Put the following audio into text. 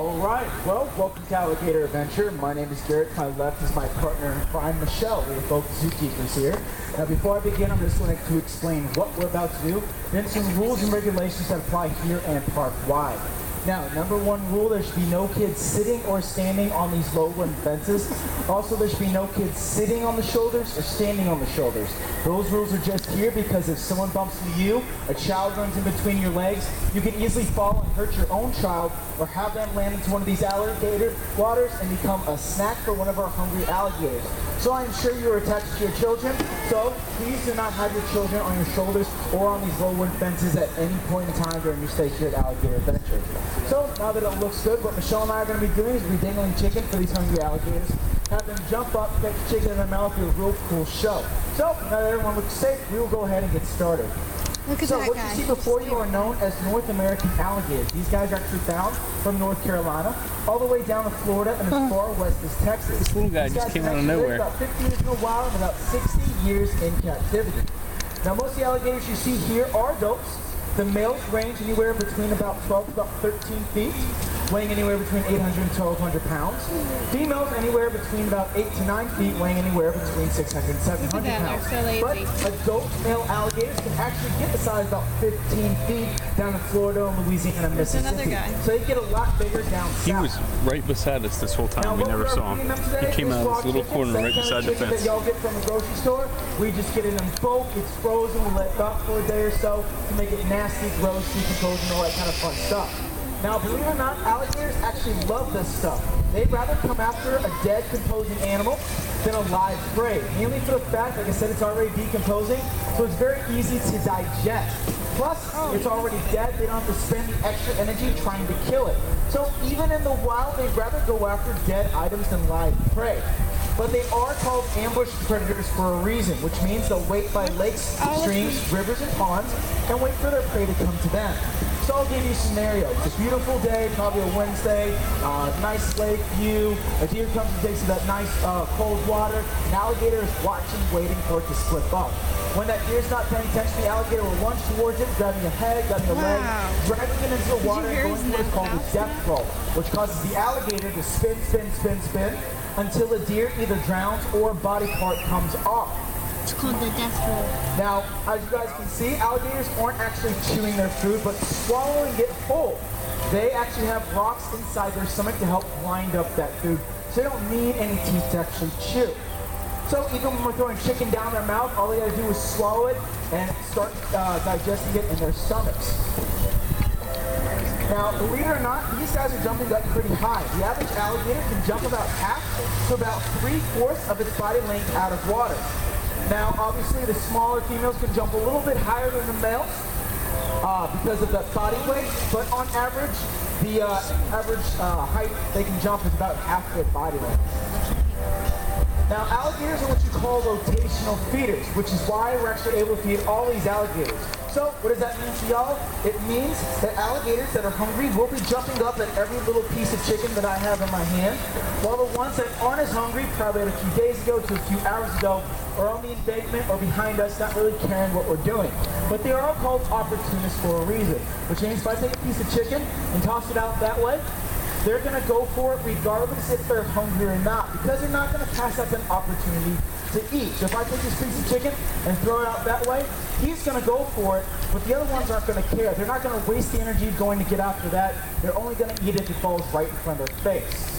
All right, well, welcome to Alligator Adventure. My name is Garrett. To my left is my partner in crime, Michelle. We're both zookeepers here. Now, before I begin, I'm just going to explain what we're about to do, then some rules and regulations that apply here and park-wide. Now, number one rule, there should be no kids sitting or standing on these low wooden fences. Also, there should be no kids sitting on the shoulders or standing on the shoulders. Those rules are just here because if someone bumps into you, a child runs in between your legs, you can easily fall and hurt your own child or have them land into one of these alligator waters and become a snack for one of our hungry alligators. So I'm sure you're attached to your children, so please do not have your children on your shoulders or on these low wooden fences at any point in time during your stay here at Alligator Adventure. So now that it looks good, what Michelle and I are going to be doing is we're dangling chicken for these hungry alligators, have them jump up, catch chicken in their mouth, do a real cool show. So now that everyone looks safe, we will go ahead and get started. Look at so that what guy. you see before you are known as North American alligators. These guys are actually found from North Carolina, all the way down to Florida, and as far west as Texas. This little guy just came out of nowhere. About 50 years in the wild and about 60 years in captivity. Now most of the alligators you see here are adults. The males range anywhere between about 12 to about 13 feet, weighing anywhere between 800 and 1,200 pounds. Females anywhere between about 8 to 9 feet, weighing anywhere between 600 and 700 pounds. So lazy. But adult male alligators can actually get the size about 15 feet down in Florida, Louisiana, and Mississippi. another guy. So they get a lot bigger down south. He was right beside us this whole time. Now, We never saw him. He came out of this little corner right beside the that fence. y'all get from the grocery store. We just get it in bulk. It's frozen. We let it out for a day or so to make it nasty, gross, decompose, and all that kind of fun stuff. Now, believe it or not, alligators actually love this stuff. They'd rather come after a dead, composing animal than a live prey. Mainly for the fact, like I said, it's already decomposing, so it's very easy to digest. Plus, it's already dead. They don't have to spend the extra energy trying to kill it. So even in the wild, they'd rather go after dead items than live prey. But they are called ambush predators for a reason, which means they'll wait by lakes, streams, rivers, and ponds, and wait for their prey to come to them. So I'll give you a scenario. It's a beautiful day, probably a Wednesday, nice lake view, a deer comes and takes that nice cold water, an alligator is watching, waiting for it to slip up. When that deer's not paying attention, the alligator will lunge towards it, grabbing a head, grabbing a leg, dragging it into the water, and going through what's called a death roll, which causes the alligator to spin, spin, spin, spin, until the deer either drowns or a body part comes off. It's called the death roll. Now, as you guys can see, alligators aren't actually chewing their food, but swallowing it whole. They actually have rocks inside their stomach to help grind up that food, so they don't need any teeth to actually chew. So even when we're throwing chicken down their mouth, all they gotta do is swallow it and start digesting it in their stomachs. Now, believe it or not, these guys are jumping up pretty high. The average alligator can jump about half to about 3/4 of its body length out of water. Now, obviously, the smaller females can jump a little bit higher than the males because of that body weight, but on average, the average height they can jump is about half their body length. Now, alligators are what you call rotational feeders, which is why we're actually able to feed all these alligators. So, what does that mean to y'all? It means that alligators that are hungry will be jumping up at every little piece of chicken that I have in my hand, while the ones that aren't as hungry, probably a few days ago to a few hours ago, are on the embankment or behind us, not really caring what we're doing. But they are all called opportunists for a reason, which means if I take a piece of chicken and toss it out that way, they're going to go for it regardless if they're hungry or not, because they're not going to pass up an opportunity to eat. So if I take this piece of chicken and throw it out that way, he's going to go for it, but the other ones aren't going to care. They're not going to waste the energy going to get after that. They're only going to eat it if it falls right in front of their face.